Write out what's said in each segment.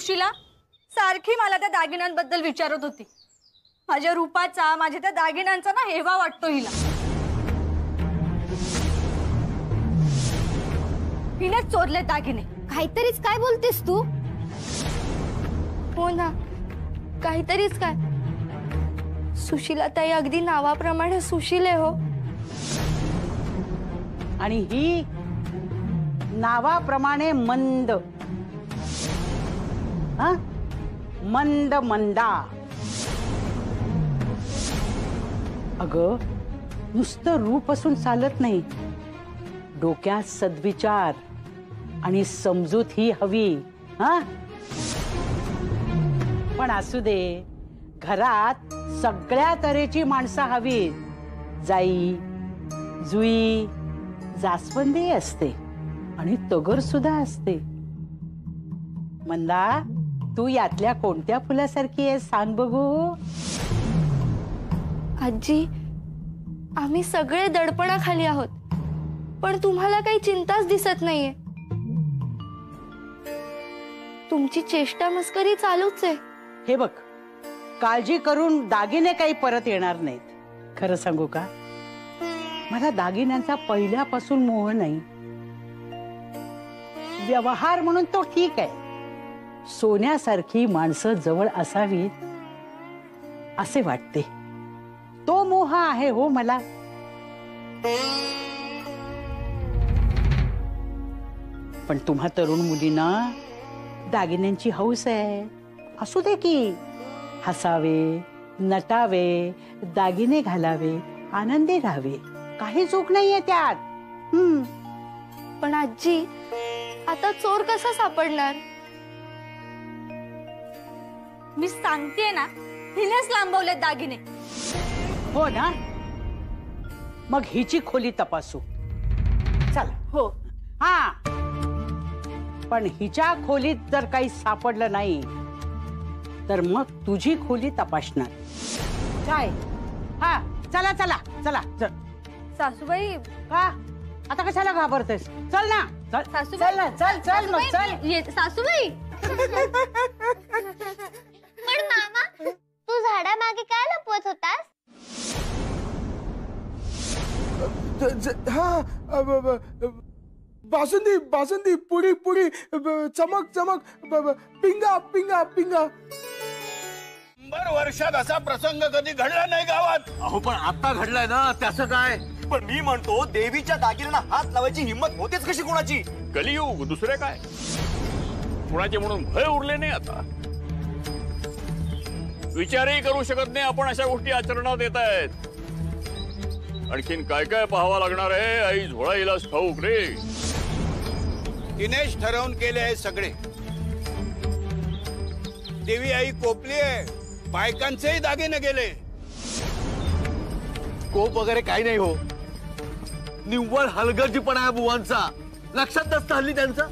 सुशीला सारखी मला त्या दागिन्यांबद्दल विचारत होती। माझ्या रूपाचा, माझ्या त्या दागिन्यांचा ना हेवा वाटतो हिला। हिने चोरले दागिने। काहीतरीच काय बोलतेस तू? हो ना, काहीतरीच काय। सुशीला ताई अगदी नावाप्रमाणे सुशील आहे हो। आणि ही नावाप्रमाणे मंद, हा मंद मंदा। अगं नुसतं रूप असून चालत नाही, डोक्यात सद्विचार आणि समजूत ही हवी। हा पण असू दे, घरात सगळ्या तऱ्हेची माणसं हवी। जाई जुई जास्वंदी असते आणि तगर सुद्धा असते। मंदा, तू यातल्या कोणत्या फुलासारखी आहे सांग बघू? आजी, आम्ही सगळे दडपणाखाली आहोत, पण तुम्हाला काही चिंताच दिसत नाहीये। तुमची चेष्टा मस्करी चालूच आहे। हे बघ, काळजी करून दागिने काही परत येणार नाहीत। खरं सांगू का, मला दागिन्यांचा पहिल्यापासून मोह नाही। व्यवहार म्हणून तो ठीक आहे, सोन्यासारखी माणसं जवळ असावीत असे वाटते, तो मोह आहे हो मला। पण तुम्हा तरुण मुलींना दागिन्यांची हौस आहे, असू दे की। हसावे, नटावे, दागिने घालावे, आनंदी राहावे, काही चूक नाहीये त्यात। पण आजी, आता चोर कसा सापडणार? मी सांगते ना, हिनेच लांबवले दागिने। हो ना, मग हिची खोली तपासू। चल। हो। हा, पण हिच्या खोलीत जर काही सापडलं नाही तर मग तुझी खोली तपासणार। काय? हा, चला चला चला चल। सासूबाई, का आता कशाला घाबरतेस? चल ना, चल सासूबाई, चल ना, चल चल मग चल। सासूबाई, पण मामा, तू झाडामागे काय लपवत होतास? बासुंदी बासुंदी, पुडी पुडी, चमक चमक, पिंगा पिंगा पिंगा। 100 वर्षात असा प्रसंग कधी घडला नाही गावात। अहो पण आता घडलाय ना, त्याचं काय? पण मी म्हणतो, देवीच्या दागिन्यांना हात लावायची हिंमत होतेच कशी कोणाची? कलियुग, दुसरे काय? कुणाचे म्हणून भय उरले नाही आता। विचारही करू शकत नाही आपण अशा गोष्टी आचरणात येत आहेत। आणखीन काय काय पाहावं लागणार आहे, आई झोळाईलाच ठाऊक रे। तिनेच ठरवून केले आहे सगळे। देवी आई कोपली आहे, बायकांचेही दागिने गेले। कोप वगैरे काही नाही हो, निव्वळ हलगर्जीपणा आहे बुवांचा। लक्षात नसतं हल्ली त्यांचं।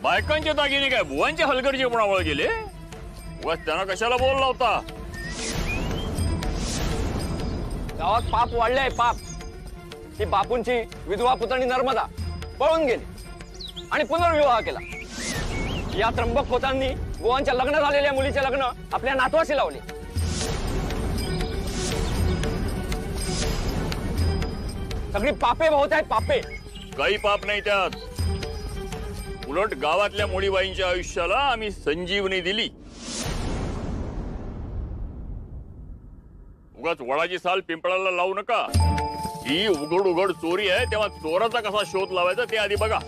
बायकांचे दागिने काय बुवांच्या हलगर्जीपणामुळे गेले? उगाच त्यांना कशाला बोलला होता? गावात पाप वाढले, पाप। ही बापूंची विधवा पुतणी नर्मदा पळून गेली आणि पुनर्विवाह केला। या त्र्यंबक खोतांनी बुवांच्या लग्न झालेल्या मुलीचे लग्न आपल्या नातवाशी लावले। सगळी पापे बहुत आहेत, पापे। काही पाप नाही त्यात, उलट गावातल्या मुळीबाईंच्या आयुष्याला आम्ही संजीवनी दिली। उगाच वडाची साल पिंपळाला लावू नका। ही उघड उघड चोरी आहे, तेव्हा चोराचा कसा शोध लावायचा ते आधी बघा।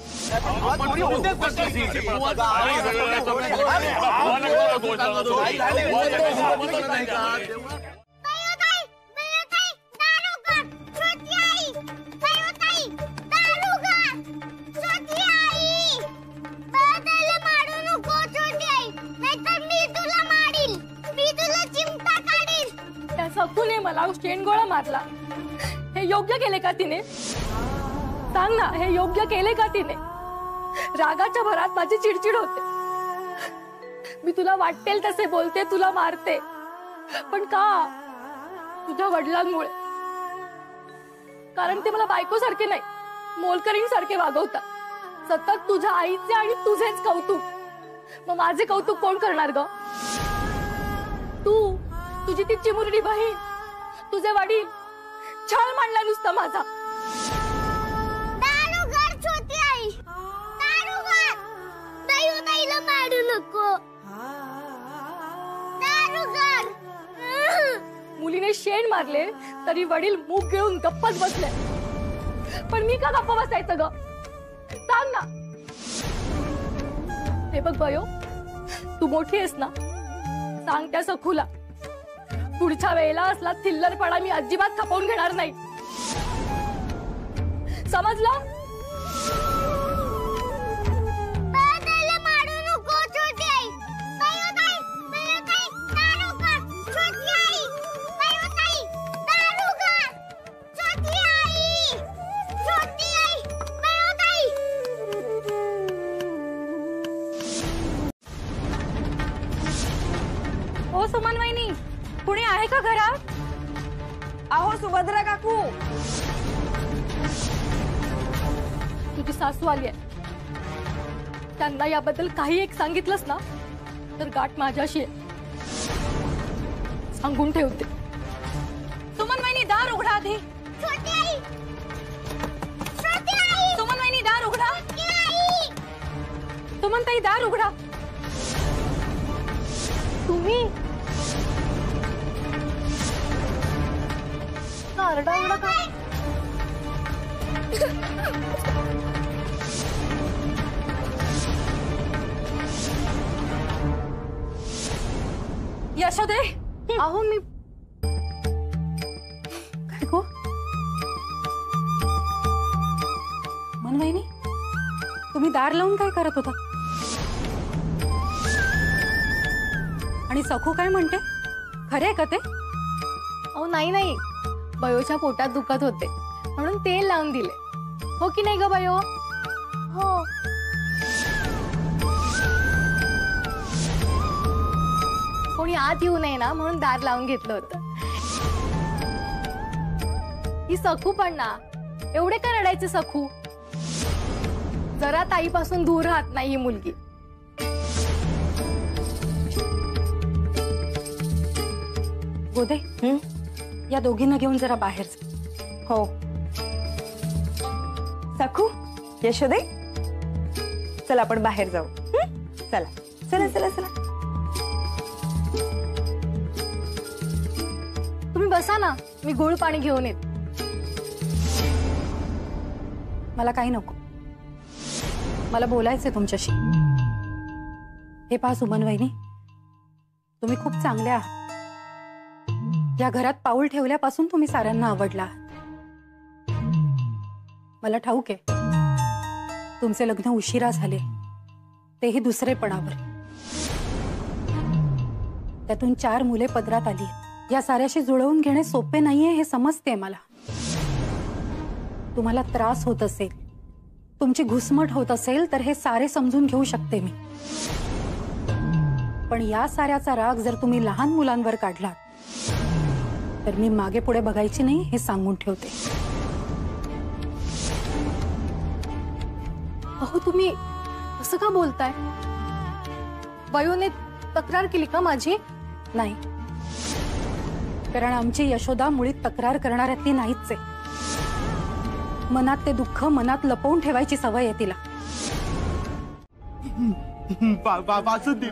सखूने मला शेणगोळा मारला, हे योग्य केले का तिने? सांग ना, हे योग्य केले का तिने? रागाच्या भरात माझी चिडचिड होते, मी तुला वाटेल तसे बोलते, तुला मारते, पण का? तुझ्या वडिलांमुळे। कारण ते मला बायकोसारखे नाही, मोलकरीणसारखे वागवतात। सतत तुझ्या आईचे आणि तुझेच कौतुक। मग माझे कौतुक कोण करणार ग? तू, तुझी ती चिमुरडी बहीण, तुझे वडील, छाल मांडला नुसता माझा. दारुगड छोटी आई, दारुगड. दयू ताईला मारू नको. दारुगड. मुलीने शेण मारले तरी वडील मूग घेऊन गप्पच बसले. पण मी का गप्प बसायचं ग? सांग ना. हे बघ बयो, तू मोठी आहेस ना, सांग त्या सखूला पुढच्या वेळेला असला थिल्लरपणा मी अजिबात खपवून घेणार नाही. समजलं? दादाला मारू नको छोटी आई. दयू ताई, दारुगड. छोटी आई, दयू ताई, दारुगड. छोटी आई, दयू ताई. ओ सुमन वहिनी, कुणी आहे का घरात? अहो सुभद्रा काकू, तुझी सासू आली आहे. त्यांना याबद्दल काही एक सांगितलंस ना तर गाठ माझ्याशी आहे. सांगून ठेवते. सुमन वहिनी दार उघडा आधी. छोटी आई, छोटी आई, सुमन वहिनी दार उघडा. छोटी आई. सुमन ताई दार उघडा. तुम्ही आरडाओरडा का? यशोदे, अहो मी काय गो? मन वहिनी, तुम्ही दार लावून काय करत होता? आणि सखू काय म्हणते? खरे का ते? अहो नाही, बयोच्या पोटात दुखत होते म्हणून तेल लावून दिले. हो की नाही ग बयो? हो. कोणी आत येऊ नये ना म्हणून दार लावून घेतलं होतं. ही सखू पण ना, एवढे का रडायचे सखू? जरा ताईपासून दूर राहत नाही ही मुलगी. गोदे, या दोघींना घेऊन जरा बाहेर जा. हो. सखू, यशोदे, चला आपण बाहेर जाऊ. चला चला चला चला. तुम्ही बसा ना, मी गोड पाणी घेऊन येते. मला काही नको. मला बोलायचंय तुमच्याशी. हे पहा सुमन वहिनी, तुम्ही खूप चांगले आहात. या घरात पाऊल ठेवल्यापासून तुम्ही साऱ्यांना आवडला आहात. मला ठाऊक आहे तुमचे लग्न उशिरा झाले, तेही दुसरेपणावर. त्यातून 4 मुले पदरात आली. या साऱ्याशी जुळवून घेणे सोपे नाहीये हे समजते मला. तुम्हाला त्रास होत असेल, तुमची घुसमट होत असेल तर हे सारे समजून घेऊ शकते मी. पण या साऱ्याचा राग जर तुम्ही लहान मुलांवर काढलात तर मी मागे पुढे बघायची नाही हे सांगून ठेवते. अहो तुम्ही असं का बोलताय? बयोने तक्रार केली का माझी? नाही, कारण आमची यशोदा मुळीत तक्रार करणाऱ्यातली नाहीच आहे. मनात ते दुःख मनात लपवून ठेवायची सवय आहे तिला. बासुंदी.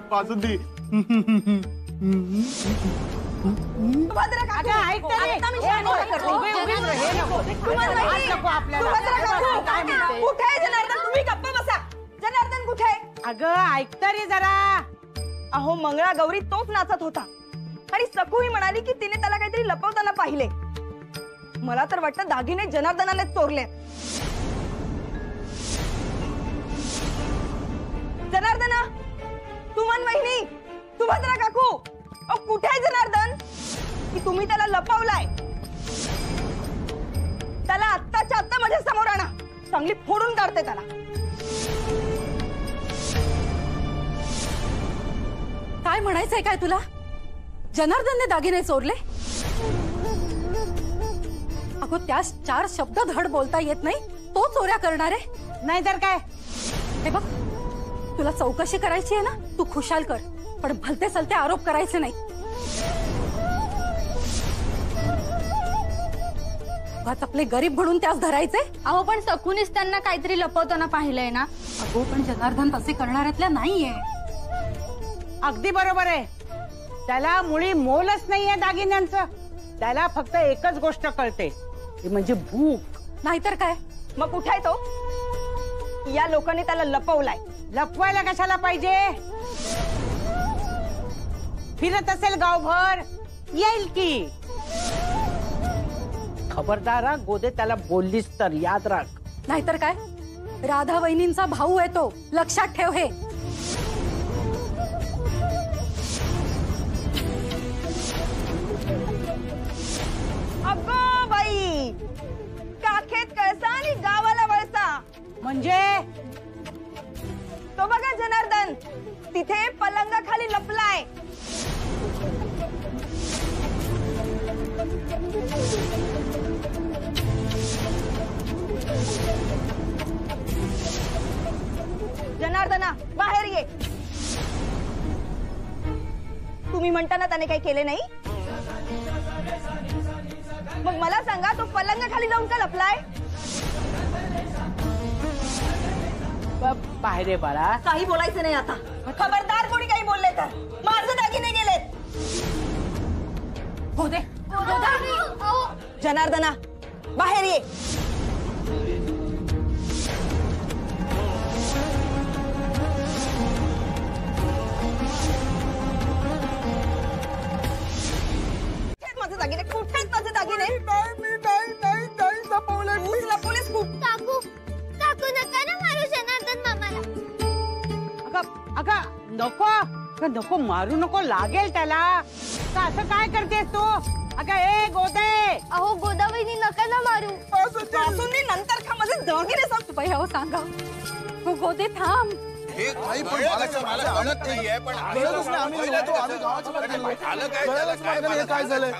कुठे जनार्दन? तुम्ही गप्प बसा. जनार्दन कुठे? अगं ऐकता रे जरा. अहो मंगळागौरी तोच नाचत होता आणि सखू ही म्हणाली की तिने त्याला काहीतरी लपवताना पाहिले. मला तर वाटतं दागिने जनार्दनाने चोरले. जनार्दना, सुमन वहिनी, सुभद्रा काकू, कुठे आहे जनार्दन? की तुम्ही त्याला लपवलाय? त्याला आत्ताच्या आत्ता माझ्या समोर आणा. चांगली फोडून काढते त्याला. काय म्हणायचंय काय तुला? जनार्दनने दागिने चोरले? अगं त्यास 4 शब्द धड बोलता येत नाही, तो चोऱ्या करणार आहे? नाही तर काय? हे बघ, तुला चौकशी करायची आहे ना, तू खुशाल कर, पण भलते सलते आरोप करायचे नाही. आपले गरीब म्हणून त्यास धरायचे. अहो पण सखूनीच त्यांना काहीतरी लपवताना पाहिलंय ना. अगो पण जनार्दन तसे करणाऱ्यातल्या नाहीये. अगदी बरोबर आहे. त्याला मुळी मोलच नाहीये दागिन्यांचं. त्याला फक्त एकच गोष्ट कळते, ती म्हणजे भूक. नाहीतर काय. मग कुठे आहे तो? या लोकांनी त्याला लपवलाय. लपवायला कशाला पाहिजे? फिरत असेल गावभर, येईल की. खबरदार हा गोदे, त्याला बोललीस तर याद राख. नाहीतर काय. राधा वहिनींचा भाऊ आहे तो, लक्षात ठेव हे. अगं बाई, काखेत कळसा आणि गावाला वळसा. म्हणजे तो बघा जनार्दन, तिथे पलंगाखाली लपलाय. जनार्दना, बाहेर ये. तुम्ही म्हणताना त्याने काही केले नाही? मग मला सांगा, तो पलंगाखाली जाऊन का लपलाय? बाहेर आहे बाळा. काही बोलायचं नाही आता. खबरदार कोणी काही बोलले तर माझे दागिने गेलेत. गोदे, जनार्दना, बाहेर ये. माझे दागिने कुठे आहेत? माझे दागिने नाही लपवलंय. पोलीस खूप. काकू काकू नका ना मारू जनार्दन मामाला. अगं नको नको, मारू नको, लागेल त्याला. का असं काय करतेस तू? अगं ए गोदे. अहो गोदावरी नका ना मारू. वासूंनी नंतर का माझे दागिने सांग. बाई अहो सांगा. हो गोदे थांब. काही पण मला कळत नाहीये, पण आम्ही गावाच्या बाहेर गेलो. काय झालंय?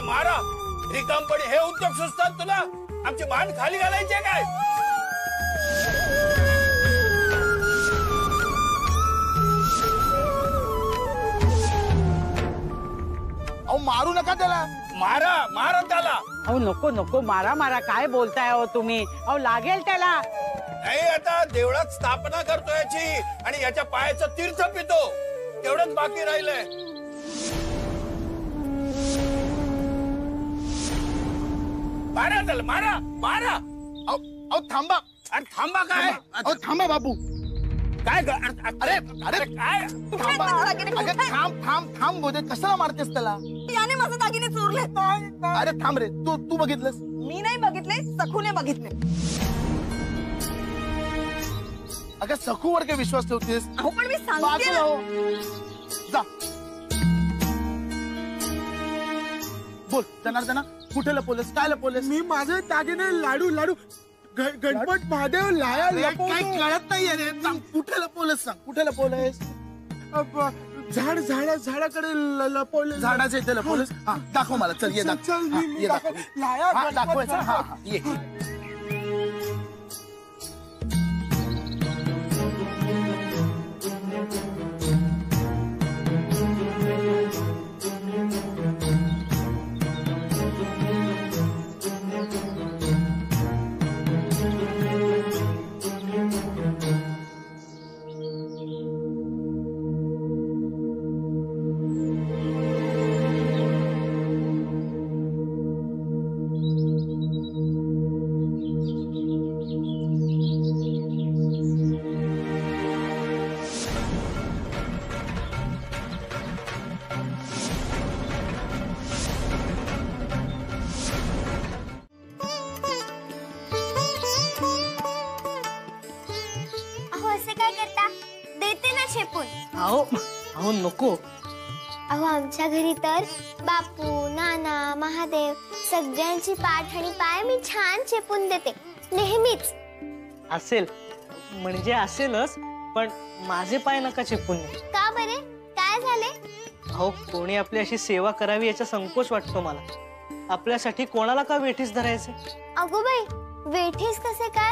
मारा. रिकामपणे हे उद्योग सुचतात तुला? आमची मान खाली घालायची काय? अहो मारू नका त्याला. मारा त्याला. अहो नको नको, मारा मारा. काय बोलताय हो तुम्ही? अहो लागेल त्याला. नाही, आता देवळात स्थापना करतो याची, आणि याच्या पायाचं तीर्थ पितो, तेवढंच बाकी राहिलंय. मारा त्याला, मारा. अहो थांबा. अरे थांबा काय? अहो थांबा बापू. काय अरे काय? थांब गोदे, कशाला मारतेस त्याला? याने माझे दागिने चोरले. अरे थांब रे, तू बघितलंस? मी नाही बघितले, सखूने बघितले. अगं सखूवर काय विश्वास ठेवतेस? अहो पण मी सांगते ना. जा बोल जनार्दना, कुठे लपवलेस? काय लपवलेस? मी माझे दागिने लाडू गणपत महादेव लाया काही कळत नाही. अरे कुठे लपवलेस? सांग कुठे लपवलेस? झाडाकडे लपवले. झाडाच्या इथे लपवलेस? दाखव मला. चल ये दाखवायचं. ये अहो असं काय करता? देते ना शेपून. अहो नको. अहो आमच्या घरी तर बापू, नाना, महादेव सगळ्यांची पाठ आणि पाय मी छान चेपून देते नेहमीच. असेल म्हणजे असेलच, पण माझे पाय नका चेपून. का बरे, काय झाले? अहो कोणी आपली अशी सेवा करावी याचा संकोच वाटतो मला. आपल्यासाठी कोणाला का वेठीस धरायचे? अगो बाई, वेठीस कसे काय?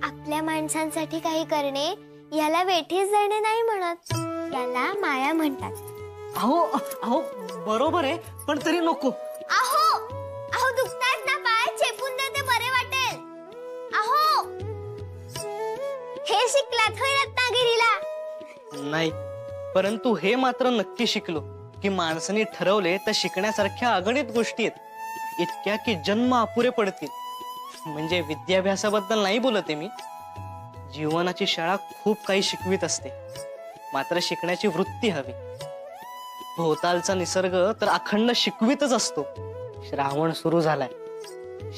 आपल्या माणसांसाठी काही करणे याला वेठीस धरणे नाही म्हणत, याला माया म्हणतात. अहो अहो बरोबर आहे, पण तरी नको. अहो अहो दुखतायत ना पाय, चेपून देते बरे वाटेल. अहो हे शिकलात होय रत्नागिरीला? नाही, परंतु हे मात्र नक्की शिकलो की माणसाने ठरवले तर शिकण्यासारख्या अगणित गोष्टी आहेत, इतक्या की जन्म अपुरे पडतील. म्हणजे विद्याभ्यासाबद्दल नाही बोलते मी. जीवनाची शाळा खूप काही शिकवीत असते, मात्र शिकण्याची वृत्ती हवी. भोवतालचा निसर्ग तर अखंड शिकवीतच असतो. श्रावण सुरू झालाय.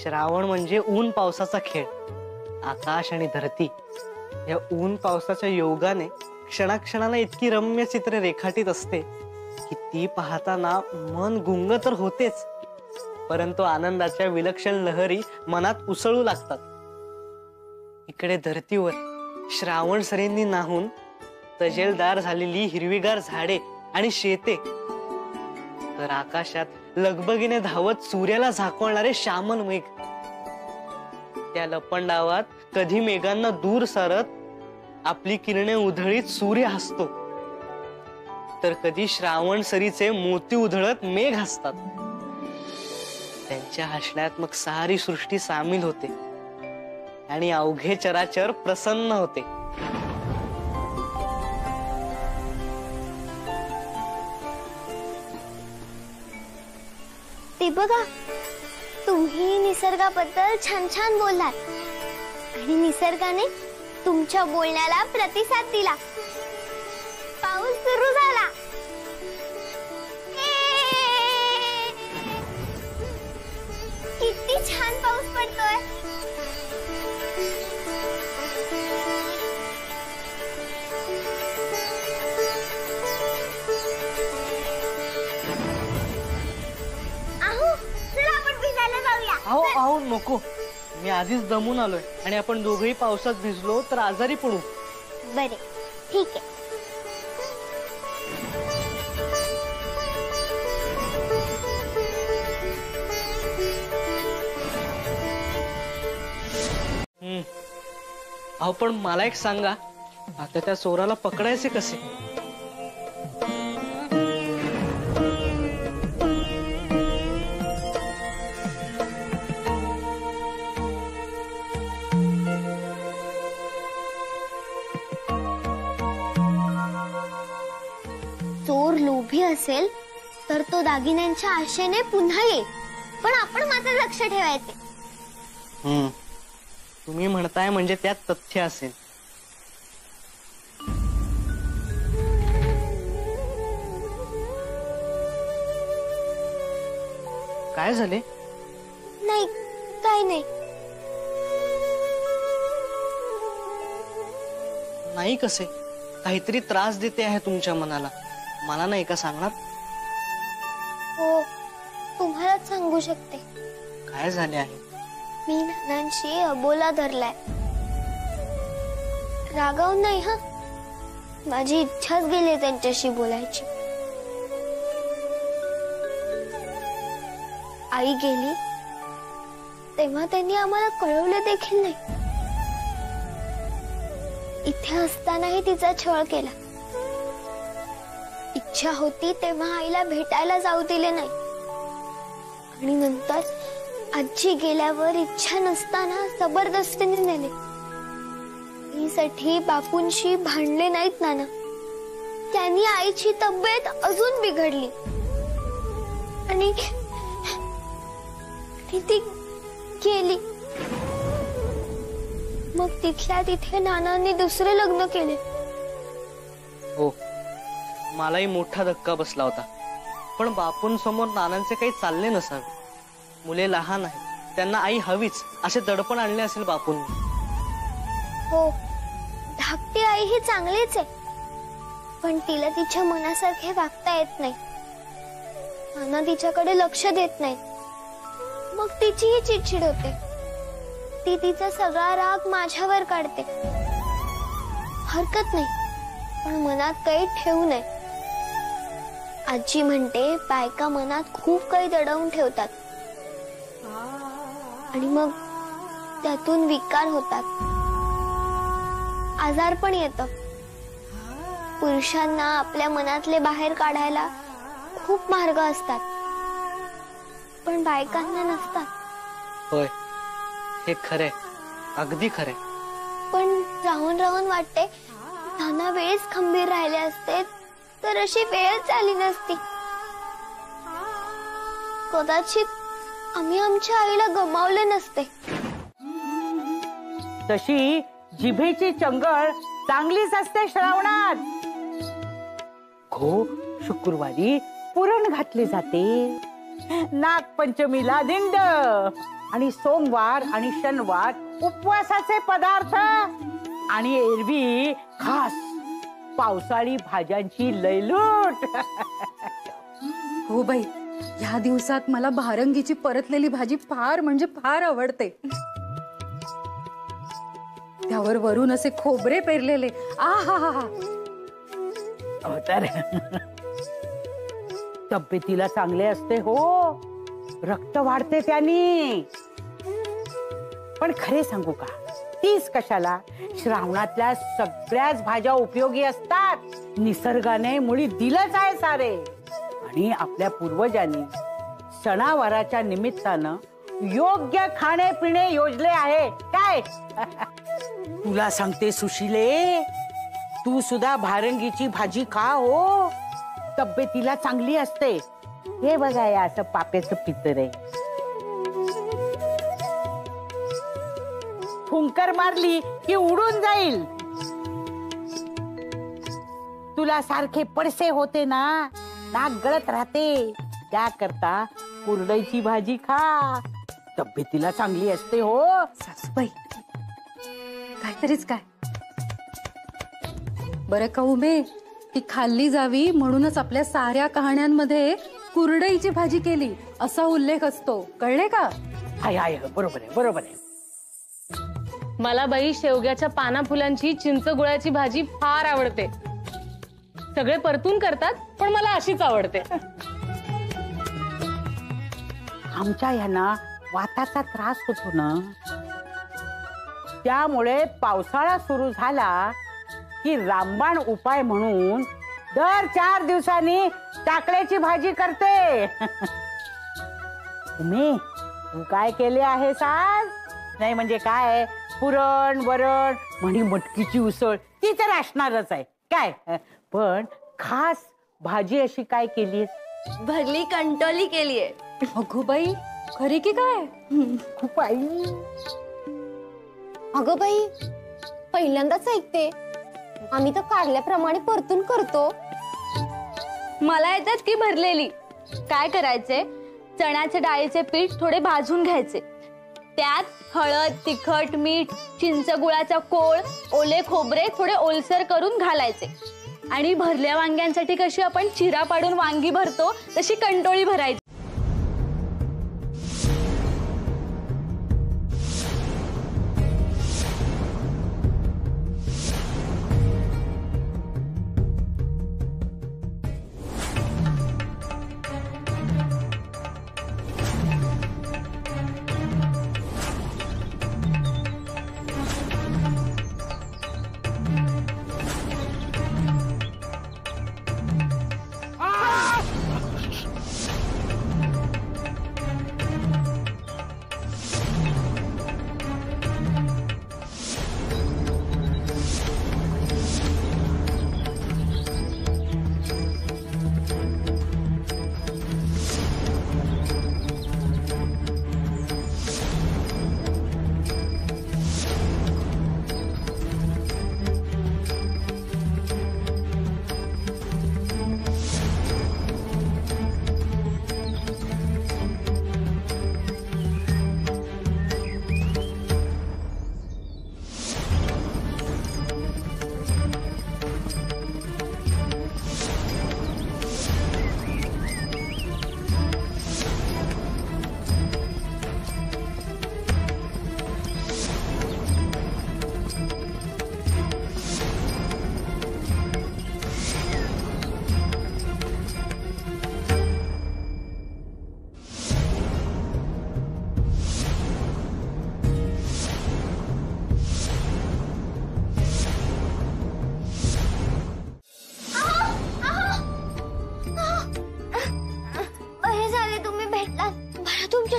श्रावण म्हणजे ऊन पावसाचा खेळ. आकाश आणि धरती या ऊन पावसाच्या योगाने क्षणाक्षणाला इतकी रम्य चित्रे रेखाटीत असते की ती पाहताना मन गुंग तर होतेच, परंतु आनंदाच्या विलक्षण लहरी मनात उसळू लागतात. इकडे धरतीवर श्रावण सरींनी नाहून तजेलदार झालेली हिरवीगार झाडे आणि शेते, तर आकाशात लगबगीने धावत सूर्याला झाकवणारे श्यामल मेघ. त्या लपंडावात कधी मेघांना दूर सारत आपली किरणे उधळीत सूर्य हसतो, तर कधी श्रावण सरीचे मोती उधळत मेघ हसतात. त्यांच्या हसण्यात मग सारी सृष्टी सामील होते आणि अवघे चराचर प्रसन्न होते. ते बघा, तुम्ही निसर्गाबद्दल छान छान बोललात आणि निसर्गाने तुमच्या बोलण्याला प्रतिसाद दिला. पाऊस सुरू झाला. किती छान पाऊस पडतोय. अहो अहो नको, मी आधीच दमून आलोय आणि आपण दोघेही पावसात भिजलो तर आजारी पडू. बरे, ठीक आहे. अहो पण मला एक सांगा, आता त्या चोराला पकडायचे कसे? चोर लोभी असेल तर तो दागिन्यांच्या आशेने पुन्हा येईल, पण आपण मात्र लक्ष ठेवायचे. तुम्ही म्हणताय म्हणजे त्यात तथ्य असेल. काय झाले? नाही, काय नाही. नाही कसे? काहीतरी त्रास देते आहे तुमच्या मनाला. मला नाही का सांगणार? हो, तुम्हालाच सांगू शकते. काय झाले आहे? मी नानांशी अबोला धरलाय. रागावून नाही हा, माझी इच्छाच गेली त्यांच्याशी बोलायची. आई गेली तेव्हा त्यांनी आम्हाला कळवलं देखील नाही. इथे असतानाही तिचा छळ केला. इच्छा होती तेव्हा आईला भेटायला जाऊ दिले नाही, आणि नंतर आजी गेल्यावर इच्छा नसताना जबरदस्तीने नेले. आईसाठी बापूंशी भांडले नाहीत नाना. त्यांनी आईची तब्येत अजून बिघडली आणि ती गेली. मग तिथल्या तिथे नानांनी दुसरे लग्न केले. हो, मलाही मोठा धक्का बसला होता. पण बापूंसमोर नानांचे काही चालले नसावे. मुले लहान आहेत, त्यांना आई हवीच असे दडपण आणले असेल बापूंनी. हो, धाकटी आई ही चांगलीच आहे, पण तिला तिच्या मनासारखे वागता येत नाही. नाना तिच्याकडे लक्ष देत नाही. मग तिचीही चिडचिड होते. ती तिचा सगळा राग माझ्यावर काढते. हरकत नाही, पण मनात काही ठेवू नये. आजी म्हणते बायका मनात खूप काही दडवून ठेवतात आणि मग त्यातून विकार होतात, आजार पण येतं. पुरुषांना आपल्या मनातले बाहेर काढायला खूप मार्ग असतात, पण बायकांना नसतात. होय, हे खरंय, अगदी खरंय. पण राहून राहून वाटते नाना वेळेस खंबीर राहिले असते तर अशी वेळच आली नसती. कदाचित आम्ही आमच्या आईला गमावले नसते. तशी जिभेची चंगळ चांगलीच असते श्रावणात. हो, शुक्रवारी पुरण घातले जाते, नागपंचमीला दिंड आणि सोमवार आणि शनिवार उपवासाचे पदार्थ आणि एरवी खास पावसाळी भाज्यांची लयलूट. हो बाई, ह्या दिवसात मला भारंगीची परतलेली भाजी फार म्हणजे फार आवडते. त्यावर वरून असे खोबरे पेरलेले, आहा. तर तब्येतीला चांगले असते हो, रक्त वाढते त्यानी. पण खरे सांगू का, तीच कशाला, श्रावणातल्या सगळ्याच भाज्या उपयोगी असतात. निसर्गाने मुळी दिलंच आहे सारे. आणि आपल्या पूर्वजांनी सणावाराच्या निमित्तानं योग्य खाणे पिणे योजले आहे काय. तुला सांगते सुशीले, तू सुद्धा भारंगीची भाजी खा हो, तब्येतीला चांगली असते. हे बघा, या असं पाप्याचं पितर आहे. फुंकर मारली की उडून जाईल. तुला सारखे पडसे होते ना, नाक गळत राहते, त्याकरता कुरडईची भाजी खा, तब्येतीला चांगली असते हो. सासूबाई, काहीतरीच काय. बरं का उमे, ती खाल्ली जावी म्हणूनच आपल्या साऱ्या कहाण्यांमध्ये कुरडईची भाजी केली असा उल्लेख असतो, कळले का. हाय, बरोबर आहे, बरोबर आहे. मला बाई शेवग्याच्या पाना फुलांची चिंच गुळाची भाजी फार आवडते. सगळे परतून करतात, पण मला अशीच आवडते. आमच्या ह्यांना वाताचा त्रास होतो ना, त्यामुळे पावसाळा सुरू झाला की रामबाण उपाय म्हणून दर 4 दिवसांनी टाकल्याची भाजी करते. तुम्ही तू काय केले आहेस आज? नाही म्हणजे काय, पुरण वरण म्हणी मटकीची उसळ ती तर असणारच आहे काय, पण खास भाजी अशी काय केलीस? भरली कंटोली केलीये. अगो बाई, खरी की काय? खूप आई. अगं बाई, पहिल्यांदाच ऐकते. आम्ही तर कारल्याप्रमाणे परतून करतो. मला येतात की भरलेली. काय करायचे, चण्याचे डाळीचे पीठ थोडे भाजून घ्यायचे, त्यात हळद तिखट मीठ चिंच गुळाचा कोळ ओले खोबरे थोडे ओलसर करून घालायचे आणि भरल्या वांग्यांसाठी कशी आपण चिरा पाडून वांगी भरतो तशी कंटोळी भरायची.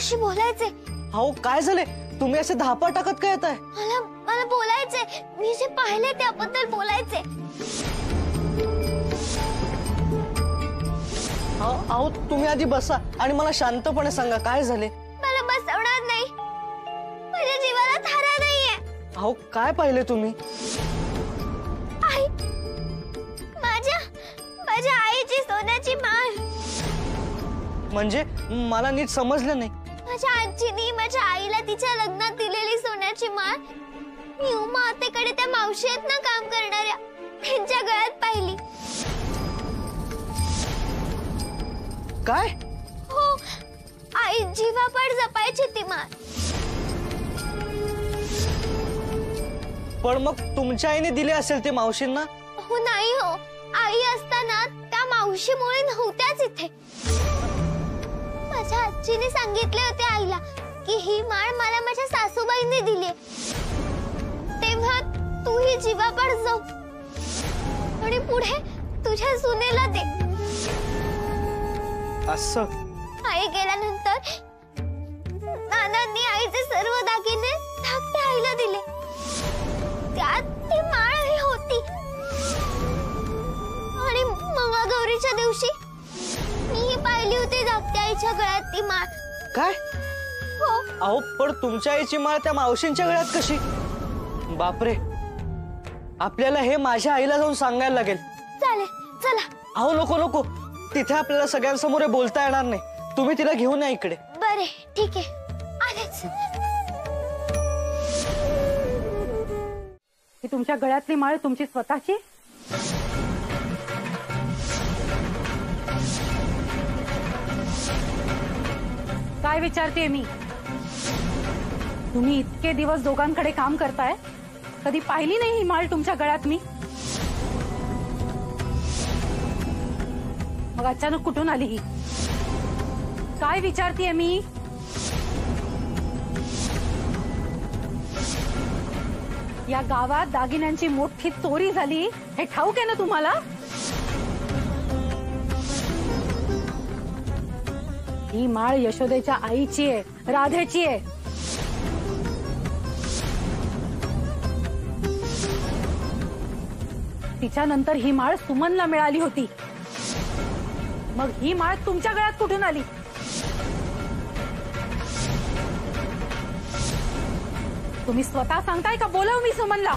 तुझ्याशी बोलायचे. अहो काय झाले, तुम्ही असे धापा टाकत काय येत आहे? मला बोलायचे, मी जे पाहिले त्याबद्दल बोलायचे. अहो तुम्ही आधी बसा आणि मला शांतपणे सांगा काय झाले. मला बसवणार नाही, माझ्या जीवाला थारा नाहीये. अहो काय पाहिले तुम्ही? आई, माझ्या आईची सोन्याची माळ. म्हणजे मला नीट समजलं नाही. माझ्या आजीनी माझ्या आईला तिच्या लग्नात दिलेली सोन्याची माळ मी उमा आतेकडे त्या मावशी आहेत ना काम करणाऱ्या, त्यांच्या गळ्यात पाहिली. काय? हो, आई जीवापाड जपायची ती माळ. पण मग तुमच्या आईने दिले असेल ते मावशींना? हो नाही हो, आई असताना त्या मावशीमुळे नव्हत्याच इथे. माझ्या आजीने सांगितले होते आईला की ही माळ मला माझ्या सासूबाईंनी दिली, तेव्हा तू ही जीवापाड जप आणि पुढे तुझ्या सुनेला दे. असं? आई गेल्यानंतर नानांनी आईचे सर्व दागिने धाकट्या आईला दिले, त्यात ती माळही होती. आणि मंगळगौरीच्या दिवशी मी पाहिली होती धाकट्या आईच्या गळ्यात ती माळ. काय? हो. अहो पण तुमच्या आईची माळ त्या मावशींच्या गळ्यात कशी? बापरे, आपल्याला हे माझ्या आईला जाऊन सांगायला लागेल. चालेल, चला. अहो नको नको, तिथे आपल्याला सगळ्यांसमोर बोलता येणार नाही. तुम्ही तिला घेऊन या इकडे. बरे, ठीक आहे, आलेच. ही तुमच्या गळ्यातली माळ तुमची स्वतःची? काय विचारतेय मी? तुम्ही इतके दिवस दोघांकडे काम करताय, कधी पाहिली नाही ही माळ तुमच्या गळ्यात मी? मग अचानक कुठून आली ही? काय विचारतेय मी? या गावात दागिन्यांची मोठी चोरी झाली हे ठाऊक आहे ना तुम्हाला? ही माळ यशोदेच्या आईची आहे, राधेची आहे. तिच्यानंतर ही माळ सुमनला मिळाली होती. मग ही माळ तुमच्या गळ्यात कुठून आली? तुम्ही स्वतः सांगताय का बोलाव मी सुमनला?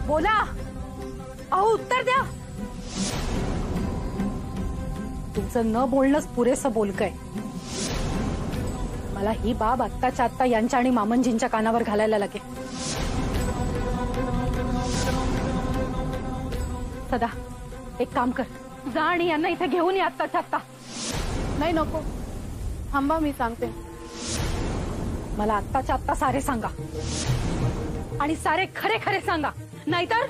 बोला, अहो उत्तर द्या. तुमचं न बोलणंच पुरेसं बोलकंय. मला ही बाब आत्ताच्या आत्ता यांच्या आणि मामनजींच्या कानावर घालायला लागेल. सदा, एक काम कर, जा आणि यांना इथे घेऊन या आत्ताच्या आत्ता. नाही नको, थांबा, मी सांगते. मला आत्ताच्या आत्ता सारे सांगा आणि सारे खरे खरे सांगा, नाहीतर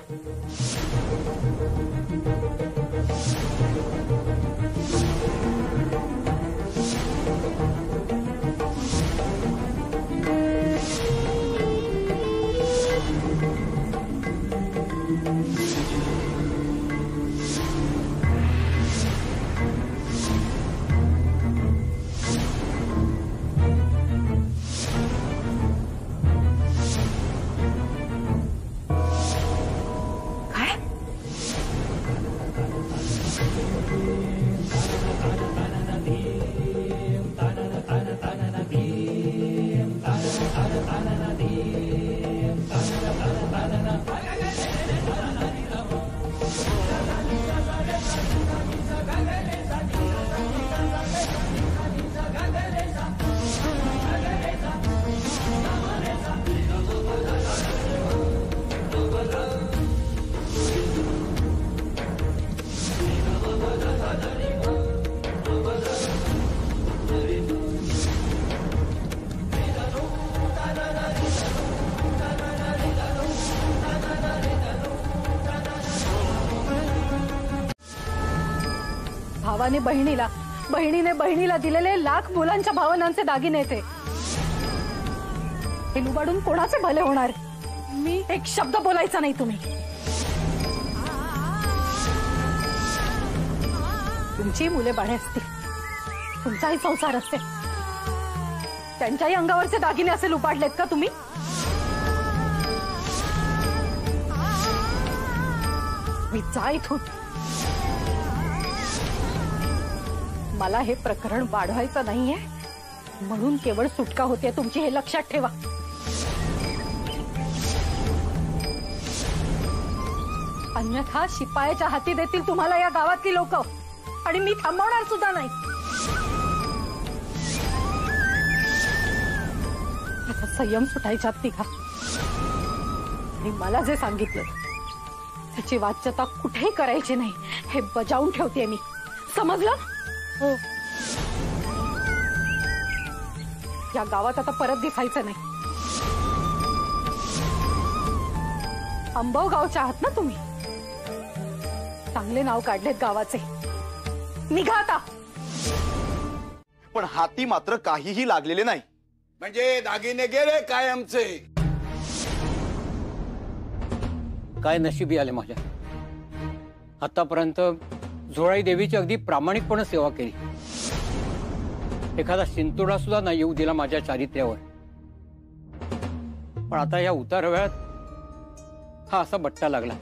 भावाने बहिणीला, बहिणीने बहिणीला दिलेले लाख मुलांच्या भावनांचे दागिने थे. हे लुबाडून कोणाचे भले होणार? मी एक शब्द बोलायचा नाही तुम्ही. तुमची मुले बाळे असतील, तुमचाही संसार असते, त्यांच्याही अंगावरचे दागिने असे लुबाडलेत का तुम्ही? मी जा इथून. मला हे प्रकरण वाढवायचं नाहीये म्हणून केवळ सुटका होते तुमची, हे लक्षात ठेवा. अन्यथा शिपायाच्या हाती देतील तुम्हाला या गावातली लोक, आणि मी थांबवणार सुद्धा नाही. आता संयम सुटायच्या तिघा. आणि मला जे सांगितलं त्याची वाच्यता कुठेही करायची नाही हे बजावून ठेवते मी. समजलं? हो. या गावात आता परत दिसायचं नाही. अंबव गावचे आहात ना तुम्ही? चांगले नाव काढलेत गावाचे. निघा आता. पण हाती मात्र काहीही लागलेले नाही. म्हणजे दागिने गेले कायमचे. काय नशिबी आले माझ्या. आतापर्यंत झोळाई देवीची अगदी प्रामाणिकपणे सेवा केली. एखादा शिंतोडा सुद्धा नाही येऊ दिला माझ्या चारित्र्यावर. पण आता या उतार वेळात हा असा बट्टा लागला.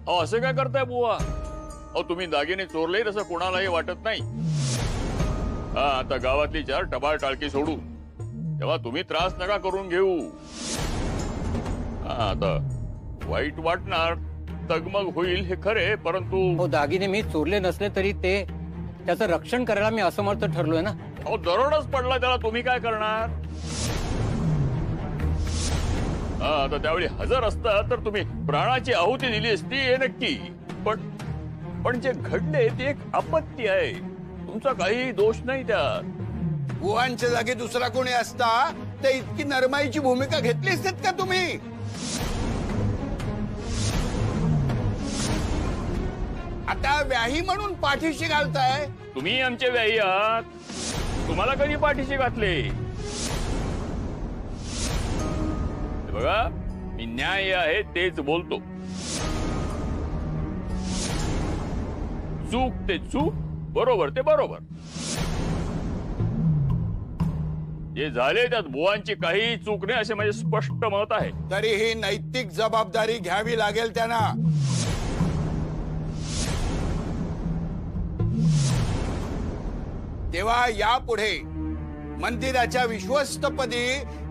अहो असं काय करताय बुवा? अहो तुम्ही दागिने चोरले तसं कोणालाही वाटत नाही. हा आता गावातली 4 टबाळ टाळकी सोडू तेव्हा तुम्ही त्रास नका करून घेऊ. हा आता वाईट वाटणार, तगमग होईल हे खरे, परंतु दागिने मी चोरले नसले तरी ते त्याचं रक्षण करायला मी असमर्थ ठरलोय ना. अहो दरोडाच पडला त्याला, तुम्ही काय करणार? आता त्यावेळी हजर असता तर तुम्ही प्राणाची आहुती दिली असती हे नक्की. पण जे घडले ते एक आपत्ती आहे, तुमचा काही दोष नाही त्यात. बुवांच्या जागी दुसरा कोणी असता तर इतकी नरमाईची भूमिका घेतली असतात का तुम्ही? आता व्याही म्हणून पाठीशी घालताय. तुम्ही आमचे व्याही आहात, तुम्हाला कधी पाठीशी घातले? बघा मी न्याय आहे तेच बोलतो. चूक ते चूक, बरोबर ते बरोबर. जे झाले त्यात बुवांची काही चूक नाही असे माझे स्पष्ट मत आहे. तरीही नैतिक जबाबदारी घ्यावी लागेल त्यांना. तेव्हा यापुढे मंदिराच्या विश्वस्तपदी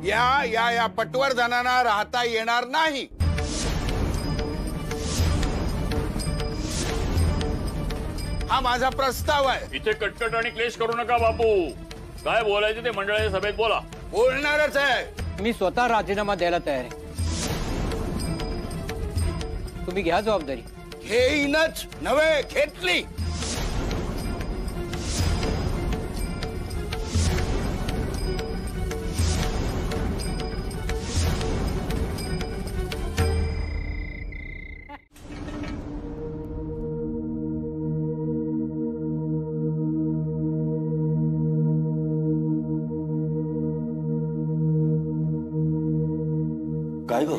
या पटवर्धनांना राहता येणार नाही. हा माझा प्रस्ताव आहे. इथे कटकट आणि क्लेश करू नका बापू. काय बोलायचं ते मंडळाच्या सभेत बोला. बोलणारच आहे. मी स्वतः राजीनामा द्यायला तयार आहे. तुम्ही घ्या जबाबदारी. घेईनच नव्हे, घेतली. काय ग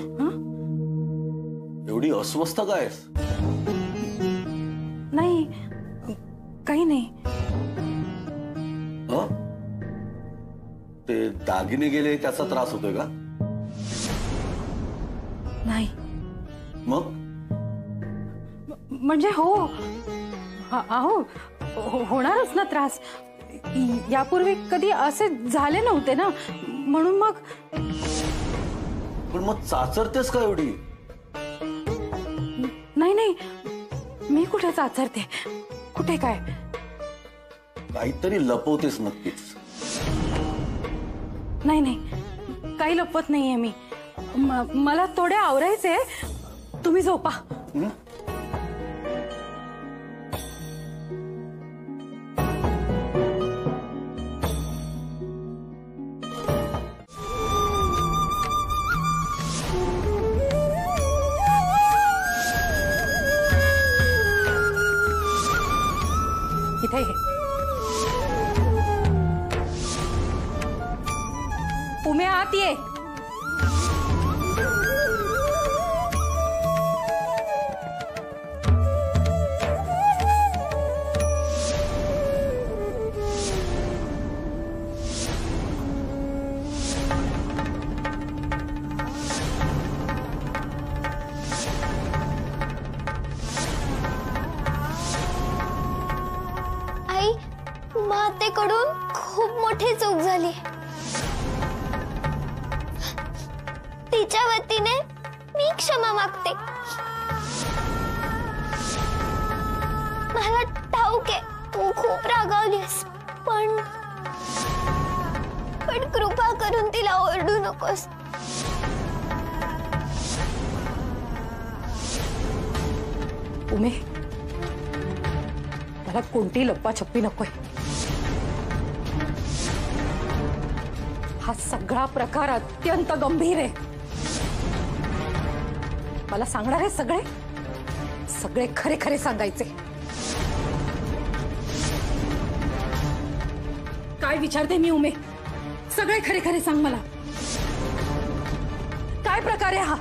एवढी अस्वस्थ काय? नाही काही नाही. ते दागिने गेले त्याचा त्रास होतोय का? नाही. मग म्हणजे हो अहो होणारच ना त्रास. यापूर्वी कधी असे झाले नव्हते ना म्हणून. मग पण मग चाचरतेस का एवढी? नाही मी कुठे चाचरते? कुठे काय? काहीतरी लपवतेस नक्कीच. नाही काही लपवत नाहीये मी. मला थोडे आवरायचे. तुम्ही झोपा. इथे उमे आत ये. मातेकडून खूप मोठी चूक झाली. तिच्या वतीने मी क्षमा मागते. मला ठाऊक आहे तू खूप रागावलीस, पण कृपा करून तिला ओरडू नकोस. उमे, मला कोणती लपवाछप्पी नकोय. हा सगळा प्रकार अत्यंत गंभीर आहे. मला सांगणार आहे सगळे सगळे खरे खरे सांगायचे. काय विचारते मी उमे? सगळे खरे खरे सांग मला. काय प्रकार आहे हा?